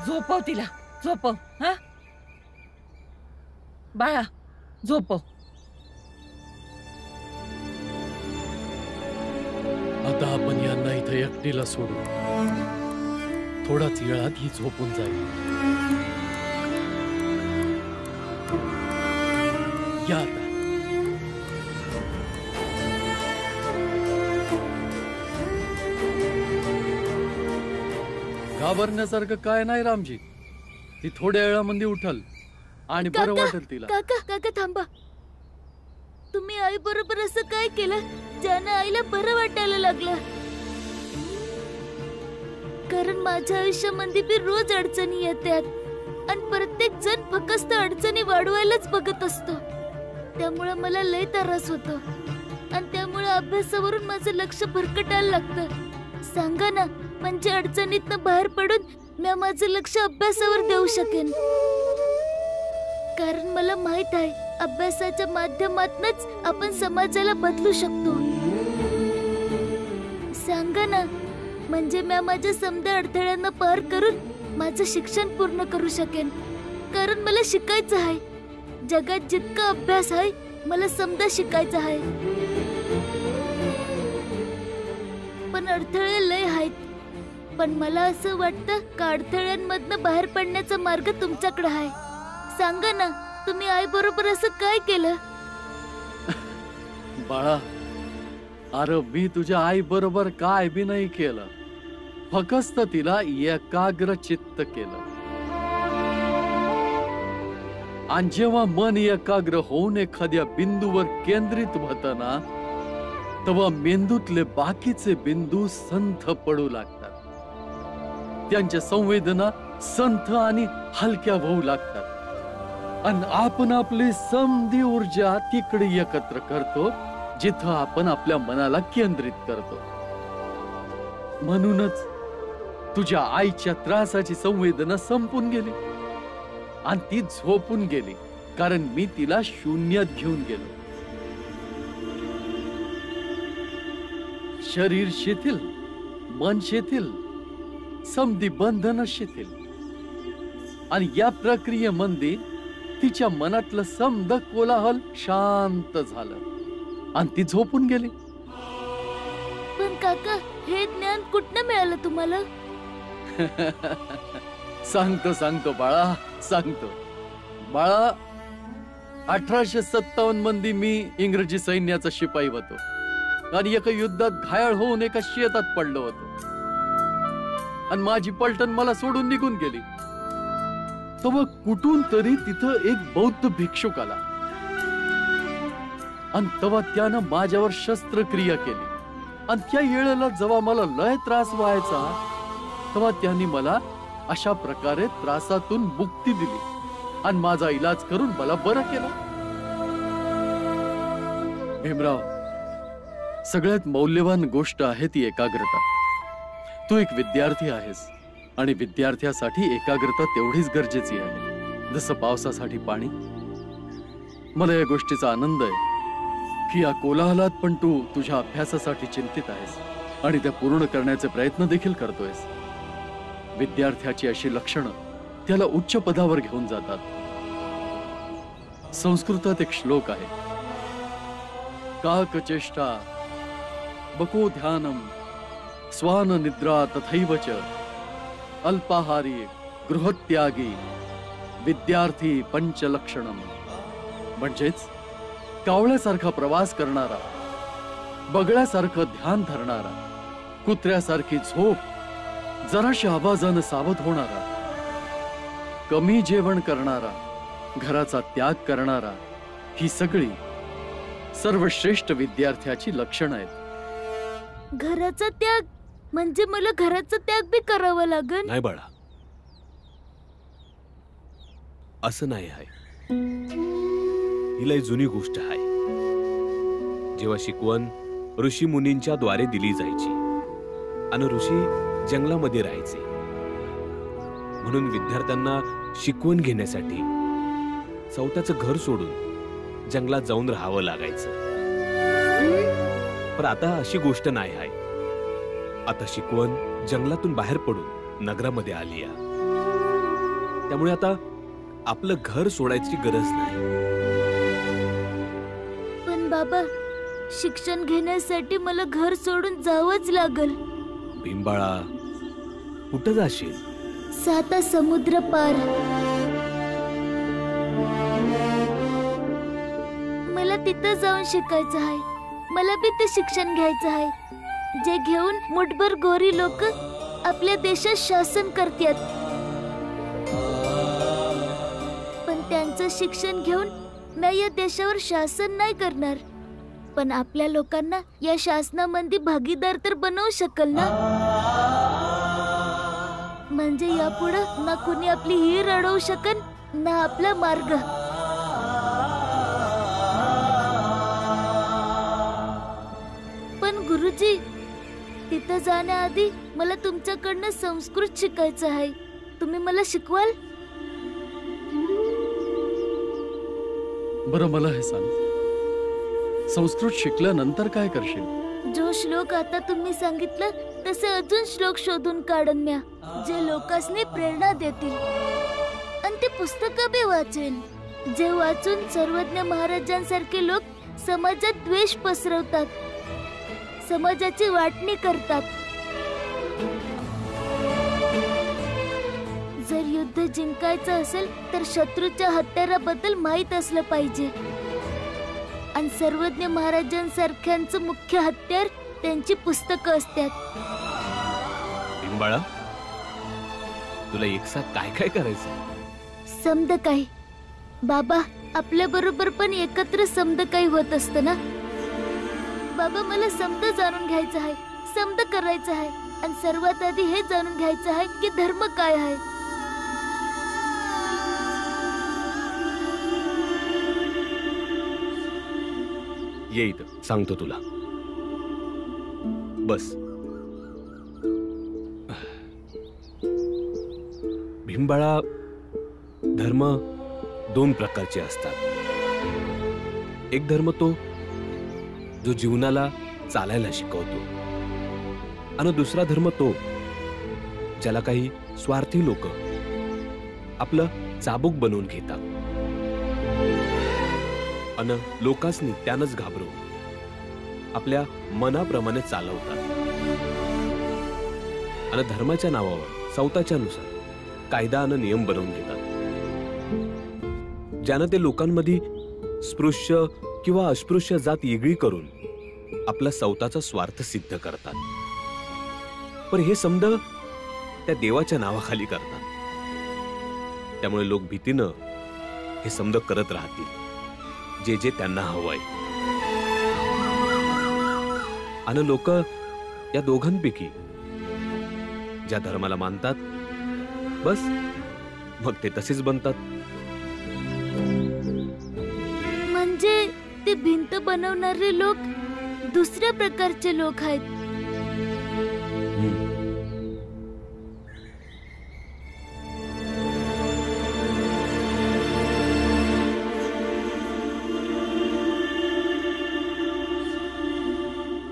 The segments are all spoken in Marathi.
झोपव तिला, झोपव. हा बाळा, झोपव. आता आपण यांना इथं एकटीला सोडू. थोडाच वेळात ही झोपून जाईल. या आता. घाबरण्यासारखं काय नाही रामजी. ती थोड्या वेळामध्ये उठल आणि बरं वाटेल तिला. काका काका थांबा. तुम्ही आई बरोबर असं काय केलं ज्यानं आईला बरं वाटायला लागलं? कारण माझ्या आयुष्यामध्ये बी रोज अडचणी येतात आणि प्रत्येक जण फक्त अडचणी वाढवायलाच बघत असतो. त्यामुळे मला लय त्रास होतो आणि त्यामुळे अभ्यासावरून माझं लक्ष भरकटायला लागतं. सांगा ना, म्हणजे अडचणीतनं बाहेर पडून मी माझं लक्ष अभ्यासावर देऊ शकेन. कारण मला माहित आहे अभ्यासाच्या माध्यमातूनच आपण समाजाला बदलू शकतो. सांगा ना, म्हणजे मी माझ्या समजा अडथळ्यांना पार करून माझं शिक्षण पूर्ण करू शकेन. कारण मला शिकायचं आहे. जगात जितका अभ्यास आहे मला समजा शिकायचं आहे. पण अडथळे लय आहेत. पण मला असं वाटतं का अडथळ्यांमधनं बाहेर पडण्याचा मार्ग तुमच्याकडे आहे. सांगा ना, तुम्ही आई बरोबर असं काय केलं? बाळा, अरे मी तुझ्या आई बरोबर काय बी नाही केलं. फक्त तिला एकाग्र चित्त केलं. आणि जेव्हा मन एकाग्र होऊन एखाद्या बिंदूवर केंद्रित होतं ना, तेव्हा मेंदूतले बाकीचे बिंदू संथ पडू लागतात. त्यांच्या संवेदना संथ आणि हलक्या होऊ लागतात. आणि आपण आपली समधी ऊर्जा तिकडे एकत्र करतो जिथं आपण आपल्या मनाला केंद्रित करतो. म्हणूनच तुझ्या आईच्या त्रासाची संवेदना संपून गेली आणि ती झोपून गेली. कारण मी तिला शून्यात घेऊन गेलो. शरीर शिथिल, मन शिथिल, समधी बंधन शिथिल. आणि या प्रक्रियेमध्ये तिच्या मनातलं समद कोलाहल शांत झालं आणि ती झोपून गेली. पण काका, हे ज्ञान कुठनं मिळालं तुम्हाला? सांगतो बाळा, सांगतो. बाळा, 1857 मध्ये मी इंग्रजी सैन्याचा शिपाई होतो आणि एका युद्धात घायल होऊन एका शेतात पडलो होतो. आणि माझी पलटण मला सोडून निघून गेली. तेव्हा कुठून तरी तिथं एक बौद्ध भिक्षुक आला आणि तेव्हा त्यानं माझ्यावर शस्त्रक्रिया केली. आणि त्या वेळेला जेव्हा मला लय त्रास व्हायचा तेव्हा त्यांनी मला अशा प्रकारे त्रासातून मुक्ती दिली आणि माझा इलाज करून मला बरं केलं. भीमराव, सगळ्यात मौल्यवान गोष्ट आहे ती एकाग्रता. तू एक विद्यार्थी आहेस आणि विद्यार्थ्यासाठी एकाग्रता तेवढीच गरजेची आहे जसं पावसासाठी पाणी. मला या गोष्टीचा आनंद आहे की या कोलाहलात पण तू तुझ्या अभ्यासासाठी चिंतित आहेस आणि त्या पूर्ण करण्याचे प्रयत्न देखील करतोयस. विद्यार्थ्याची अशी लक्षणं त्याला उच्च पदावर घेऊन जातात. संस्कृतात एक श्लोक आहे, काक चेष्टा बको ध्यानम स्वान निद्रा तथैव च अल्पाहारी गृहत्यागी विद्यार्थी पंचलक्षणम. म्हणजेच कावळ्यासारखा प्रवास करणारा, बगळ्यासारखं ध्यान धरणारा, कुत्र्यासारखी झोप, जराशा आवाजानं सावध होणारा, कमी जेवण करणारा, घराचा त्याग करणारा, ही सगळी सर्वश्रेष्ठ विद्यार्थ्याची लक्षणं आहेत. घराचा त्याग म्हणजे मला घराचा त्याग बी करावा लागेल? नाही बाळा, असं नाही आहे. ही लय जुनी गोष्ट आहे. जेव्हा शिकवण ऋषी मुनींच्या द्वारे दिली जायची आणि ऋषी जंगलामध्ये राहायचे, म्हणून विद्यार्थ्यांना शिकवण घेण्यासाठी स्वतःचं घर सोडून जंगलात जाऊन राहावं लागायचं. पण आता अशी गोष्ट नाही आहे. आता शिकवण जंगलातून बाहेर पडून नगरामध्ये आली आहे. त्यामुळे आता आपलं घर सोडायची गरज नाही. पण बाबा, शिक्षण घेण्यासाठी मला घर सोडून जावंच लागल. भीमबाळा, कुठं जाशील? 7 समुद्र पार. मला तिथं जाऊन शिकायचं आहे. मला बी ते शिक्षण घ्यायचं आहे, जे घेऊन मुठभर गोरी लोक आपल्या देशात शासन करतात. पण त्यांचं शिक्षण घेऊन मी या देशावर शासन नाही करणार, पण आपल्या लोकांना या शासनामध्ये भागीदार तर बनवू शकल ना. म्हणजे यापुढे ना कुणी आपली हिर अडवू शकन, ना आपला मार्ग. पण गुरुजी, तिथं जाण्याआधी मला तुमच्याकडनं संस्कृत शिकायचं आहे. तुम्ही मला शिकवाल? बरं, मला हे सांग, संस्कृत शिकल्यानंतर काय करशील? जो श्लोक आता तुम्ही सांगितलं तसे अजून श्लोक शोधून काढन म्या, जे लोकांनी प्रेरणा देतील. आणि ते पुस्तक बी वाचेन, जे वाचून सर्वज्ञ महाराजांसारखे लोक समाजात द्वेष पसरवतात, समाजाची वाटणी करतात. जर युद्ध जिंकायचं असेल तर शत्रूच्या हत्याराबद्दल माहित असलं पाहिजे. आणि सर्वज्ञ महाराजांसारख्यांचं मुख्य हत्यार त्यांची पुस्तकं असतात. भीमबाळा, तुला एकसाथ काय काय करायचं? समद काही. बाबा, आपल्या बरोबर पण एकत्र समद काही होत असतं ना. बाबा, मला समद जाणून घ्यायचं आहे, समद करायचं आहे. आणि सर्वात आधी हे जाणून घ्यायचं आहे की धर्म काय आहे. ये इथं, सांगतो तुला. बस. भीमबाळा, धर्म 2 प्रकारचे असतात. एक धर्म तो जो जीवनाला चालायला शिकवतो, आणि दुसरा धर्म तो ज्याला काही स्वार्थी लोक आपलं चाबूक बनवून घेतात अन लोकांनी त्यानंच घाबरून आपल्या मनाप्रमाणे चालवतात. आणि धर्माच्या नावावर स्वतःच्या नुसार कायदा आणि नियम बनवून घेतात, ज्यानं ते लोकांमध्ये स्पृश्य किंवा अस्पृश्य जात वेगळी करून आपला स्वतःचा स्वार्थ सिद्ध करतात. पण हे समद त्या देवाच्या नावाखाली करतात. त्यामुळे लोक भीतीनं हे समद करत राहतील, जे जे त्यांना हवंय. आणि लोक या दोघांपैकी ज्या धर्माला मानतात, बस मग ते तसेच बनतात. म्हणजे ते भिंत बनवणारे लोक दुसऱ्या प्रकारचे लोक आहेत.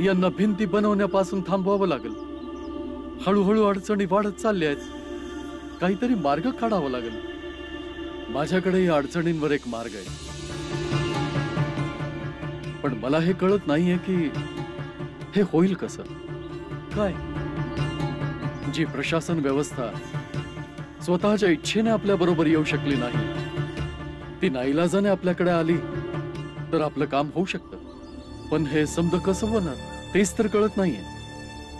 यांना भिंती बनवण्यापासून थांबवावं लागेल. हळूहळू अडचणी वाढत चालल्या आहेत. काहीतरी मार्ग काढावा लागेल. माझ्याकडे या अडचणींवर एक मार्ग आहे, पण मला हे कळत नाहीये की हे होईल कसं. काय जी प्रशासन व्यवस्था स्वतःच्या इच्छेने आपल्या बरोबर येऊ शकली नाही, ती नाईलाजाने आपल्याकडे आली तर आपलं काम होऊ शकतं. पण हे समज कसं होणार तेच तर कळत नाहीये.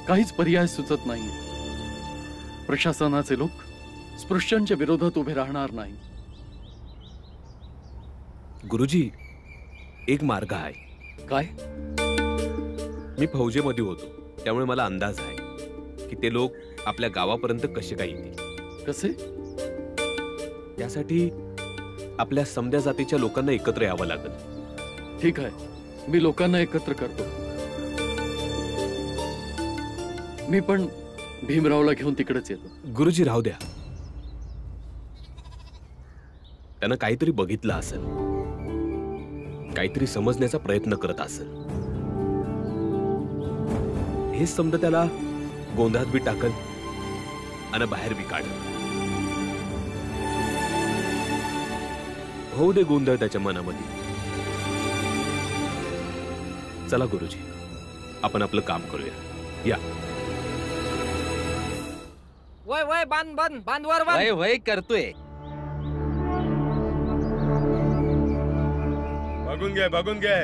काहीच पर्याय सुचत नाहीये. प्रशासनाचे लोक स्पृश्यांच्या विरोधात उभे राहणार नाही. गुरुजी, एक मार्ग आहे. काय? मी फौजेमध्ये होतो, त्यामुळे मला अंदाज आहे की ते लोक आपल्या गावापर्यंत कसे काय येतील. कसे? त्यासाठी आपल्या समद्या जातीच्या लोकांना एकत्र यावं लागेल. ठीक आहे, मी लोकांना एकत्र करतो. मी पण भीमरावला घेऊन तिकडेच येतो. गुरुजी, राहू द्या. त्यानं काहीतरी बघितलं असेल, काहीतरी समजण्याचा प्रयत्न करत असेल. हेच समजा त्याला गोंधळात बी टाकल आणि बाहेर बी काढल. होऊ दे गोंधळ त्याच्या मनामध्ये. चला गुरुजी, आपण आपलं काम करूया. या. वय वय बांध बांध बांध वर बांध. वय वय करतोय. बघून घे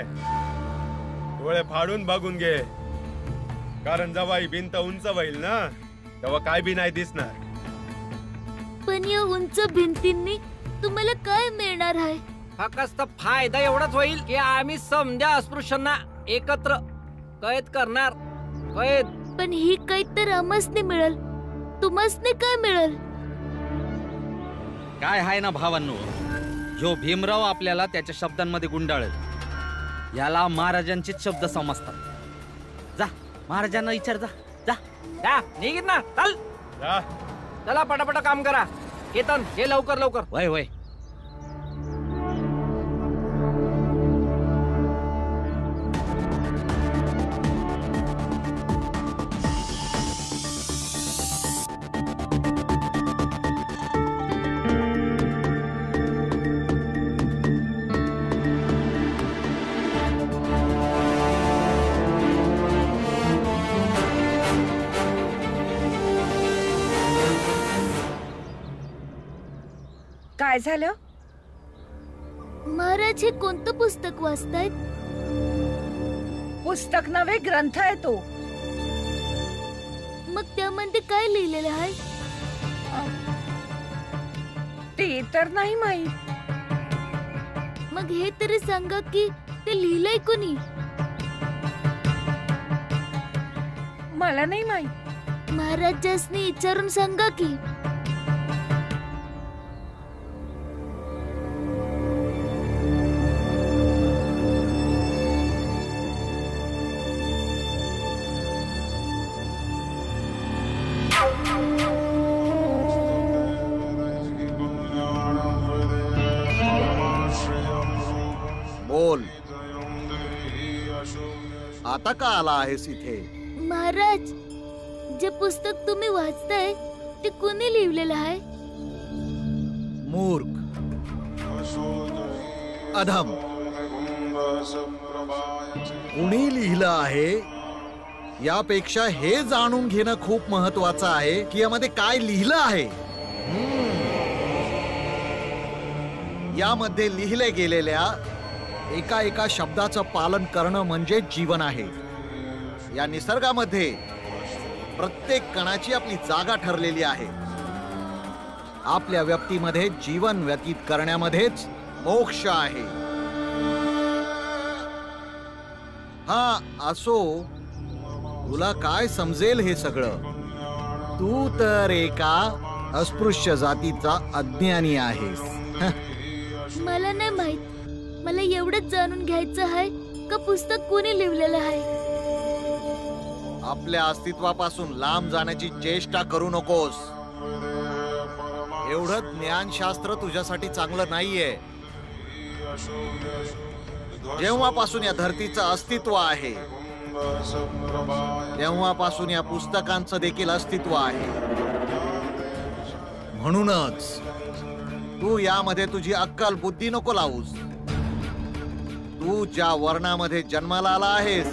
डोळे फाडून बघून घे, कारण जेव्हा ही भिंत उंच होईल ना तेव्हा काय बी नाही दिसणार. पण या उंच भिंतींनी तुम्हाला काय मिळणार आहे? फक्त फायदा एवढाच होईल की आम्ही समध्या अस्पृश्यांना एकत्र कैद करणार. कैद. पण ही कैद तर आम्हासने मिळेल, तुम्हासने काय मिळेल? काय आहे ना भावांनो, जो भीमराव आपल्याला त्याच्या शब्दांमध्ये गुंडाळेल याला महाराजांचे शब्द समजतात. जा महाराजांना विचार. जा जा जा निघित ना. चल जा. चला पटापट काम करा. केतन हे लवकर लवकर. वय वय. काय झालं? महाराज हे कोणतं पुस्तक वाचतायत? पुस्तक नव्हे, ग्रंथ आहे तो. मग त्यामध्ये काय लिहिलेलं आहे? ते तर नाही माहित. मग हे तरी सांगा की ते लिहिलंय कोणी? मला नाही माहित. महाराजांनी विचारून सांगा की. बोल, आता का आला आहेस इथे? महाराज, जे पुस्तक तुम्ही वाचताय ते कोणी लिहिलेलं आहे? मूर्ख, अधम, कुणी लिहिलं आहे यापेक्षा हे जाणून घेणं खूप महत्वाचं आहे की यामध्ये काय लिहिलं आहे. यामध्ये लिहिले गेलेल्या एका एका शब्दाचं पालन करणं म्हणजे जीवन आहे. या निसर्गामध्ये प्रत्येक कणाची आपली जागा ठरलेली आहे. आपल्या व्यक्तीमध्ये जीवन व्यतीत करण्यामध्येच मोक्ष आहे. हा असो, तुला काय समजेल हे सगळं? तू तर एका अस्पृश्य जातीचा अज्ञानी आहेस. मला नाही माहित. मला एवढंच जाणून घ्यायचं आहे का पुस्तक कोणी लिहिलेलं आहे. आपल्या अस्तित्वापासून लांब जाण्याची चेष्टा करू नकोस. एवढं ज्ञानशास्त्र तुझ्यासाठी चांगलं नाहीये. जेव्हापासून या धरतीचं अस्तित्व आहे तेव्हापासून या पुस्तकांचं देखील अस्तित्व आहे. म्हणूनच तू यामध्ये तुझी अक्कल बुद्धी नको लावूस. तू ज्या वर्णामध्ये जन्माला आला आहेस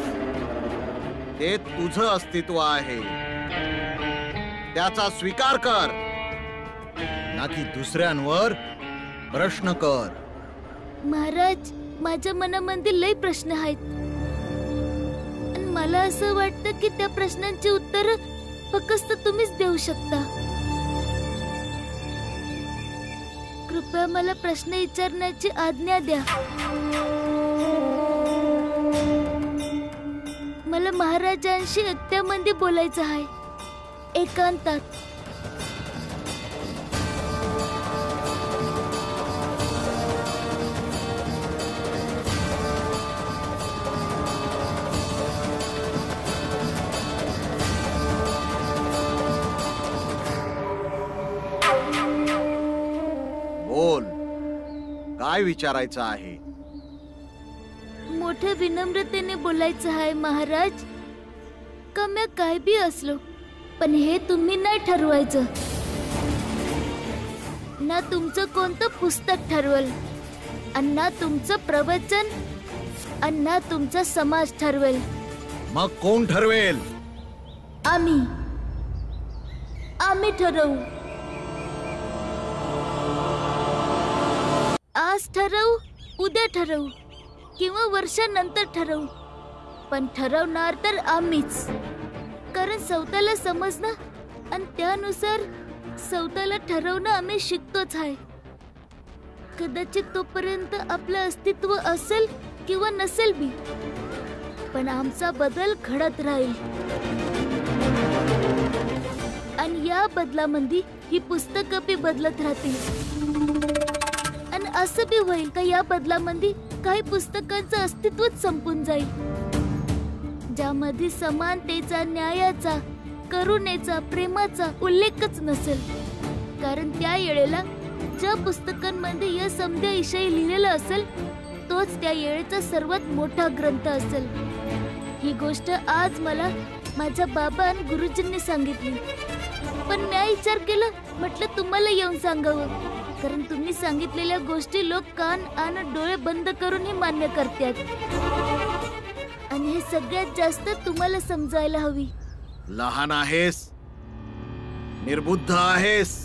ते तुझं अस्तित्व आहे. त्याचा स्वीकार कर, ना की दुसऱ्यांवर प्रश्न कर. महाराज, माझ्या मनामध्ये लय प्रश्न आहेत. आणि मला असं वाटतं की त्या प्रश्नांची उत्तर फक्त तुम्हीच देऊ शकता. कृपया मला प्रश्न विचारण्याची आज्ञा द्या. मला महाराजांशी एकट्यामध्ये बोलायचं आहे, एकांतात. बोल, काय विचारायचं आहे? मोठ्या विनम्रतेने बोलायचं आहे महाराज. का मी काय बी असलो, पण हे तुम्ही नाही ठरवायचं. ना तुमचं कोणतं पुस्तक ठरवल, अन्ना तुमचं प्रवचन, अन्ना तुमचा समाज ठरवेल. मग कोण ठरवेल? आम्ही ठरवू. आज ठरवू, उद्या ठरवू किंवा वर्षानंतर ठरवू, पण ठरवणार तर आम्हीच. कारण सौताला समजणं आणि त्यानुसार सौताला ठरवणं आम्ही शिकतोच आहे. कदाचित तोपर्यंत आपलं अस्तित्व असेल किंवा नसेल बी, पण आमचा बदल घडत राहील. आणि या बदलामध्ये ही पुस्तकं बी बदलत राहतील. आणि असं बी होईल का या बदलामध्ये काही पुस्तकांचं अस्तित्वच संपून जाईल, ज्यामध्ये समानतेचा, न्यायाचा, करुणेचा, प्रेमाचा उल्लेखच नसेल. कारण त्या वेळेला ज्या पुस्तकांमध्ये या समध्याविषयी लिहिलेलं असेल तोच त्या वेळेचा सर्वात मोठा ग्रंथ असेल. ही गोष्ट आज मला माझ्या बाबा आणि गुरुजींनी सांगितली. पण मी विचार केला, म्हटलं तुम्हाला येऊन सांगावं, कारण तुम्ही सांगितलेल्या गोष्टी लोक कान आणि डोळे बंद करूनही मान्य करतात. आणि हे सगळ्यात जास्त तुम्हाला समजायला हवी. लहान आहेस, निर्बुद्ध आहेस.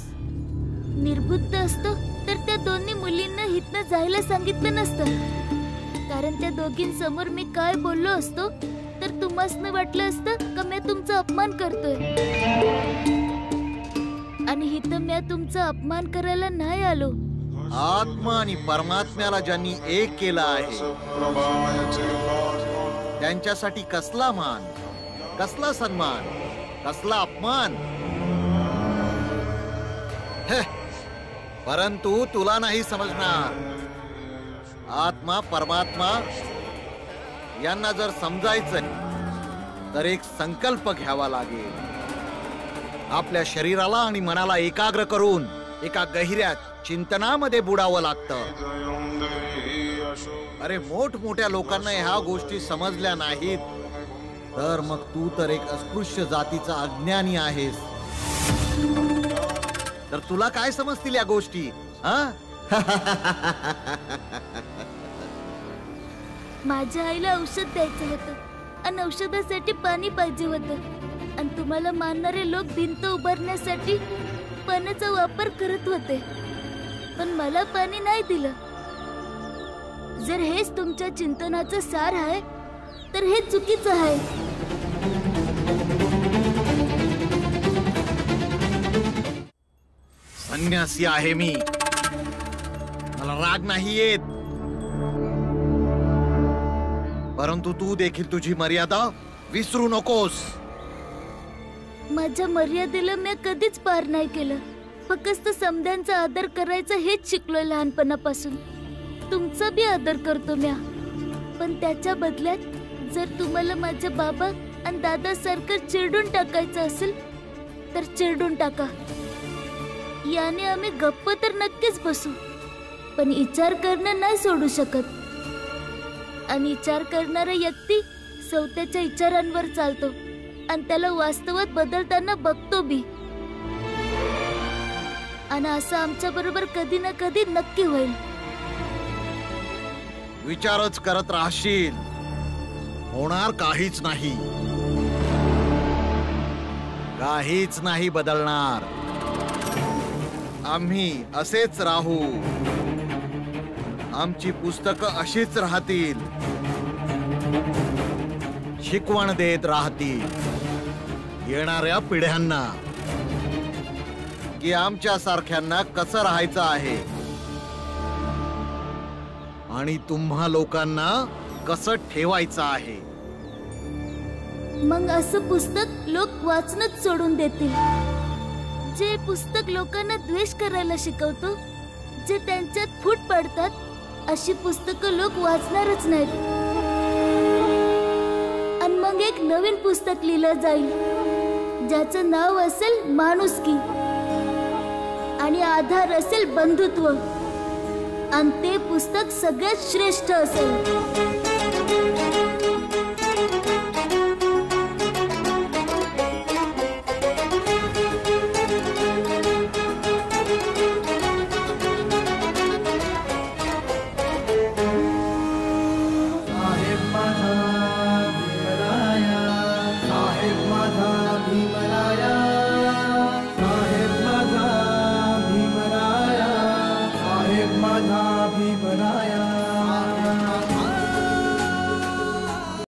निर्बुद्ध असतो तर त्या दोन्ही मुलींना हितनं जायला सांगितलं नसतं. कारण त्या दोघींसमोर मी काय बोललो असतो तर तुम्हासनं वाटलं असतं का मी तुमचा अपमान करतोय. आणि हिथं मी तुमचा अपमान करायला नाही आलो. आत्मा आणि परमात्म्याला ज्यांनी एक केलं आहे त्यांच्यासाठी कसला मान, कसला सन्मान, कसला अपमान. परंतु तुला नाही समजणार. आत्मा परमात्मा यांना जर समजायचं तर एक संकल्प घ्यावा लागेल. आपल्या शरीराला आणि मनाला एकाग्र करून एका गहिऱ्या चिंतनामध्ये बुडावं लागतं. अरे मोठमोठ्या लोकांना ह्या गोष्टी समजल्या नाहीत तर मग तू तर एक अस्पृश्य जातीचा अज्ञानी आहेस. तर तुला काय समजतील या गोष्टी? माझ्या आईला औषध द्यायचं होतं आणि औषधासाठी पाणी पाहिजे होतं. आणि तुम्हाला मानणारे लोक भिंत उभारण्यासाठी पाण्याचा वापर करत होते, पण मला पाणी नाही दिलं. जर हेच तुमच्या चिंतनाचं सार आहे तर हे चुकीचं आहे. संन्यासी आहे मी, मला राग नाही येत. परंतु तू देखील तुझी मर्यादा विसरू नकोस. माझ्या मर्यादेला मी कधीच पार नाही केलं. फक्त समध्यांचा आदर करायचा हेच शिकलोय लहानपणापासून. तुमचा बी आदर करतो म्या, पण त्याच्या बदल्यात जर तुम्हाला माझ्या बाबा आणि दादा सारखं चिरडून टाकायचं असेल तर चिरडून टाका. याने आम्ही गप्प तर नक्कीच बसू, पण विचार करणं नाही सोडू शकत. आणि विचार करणारा व्यक्ती स्वतःच्या विचारांवर चालतो आणि त्याला वास्तवात बदलताना बघतो बी. आणि असं आमच्या बरोबर कधी ना कधी नक्की होईल. विचारच करत राहशील, होणार काहीच नाही. काहीच नाही बदलणार. आम्ही असेच राहू. आमची पुस्तकं अशीच राहतील, शिकवण देत राहतील येणाऱ्या पिढ्यांना की आमच्या सारख्यांना कसं राहायचं आहे आणि तुम्हा लोकांना कसं ठेवायचं आहे. मग असं पुस्तक लोक वाचनच सोडून देतील. जे पुस्तक लोकांना द्वेष करायला शिकवतो, जे त्यांच्यात फूट पडतात, अशी पुस्तकं लोक वाचणारच नाहीत. आणि मग एक नवीन पुस्तक लिहिलं जाईल ज्याचं नाव असेल माणुसकी आणि आधार असेल बंधुत्व. आणि ते पुस्तक सगळ्यात श्रेष्ठ असेल.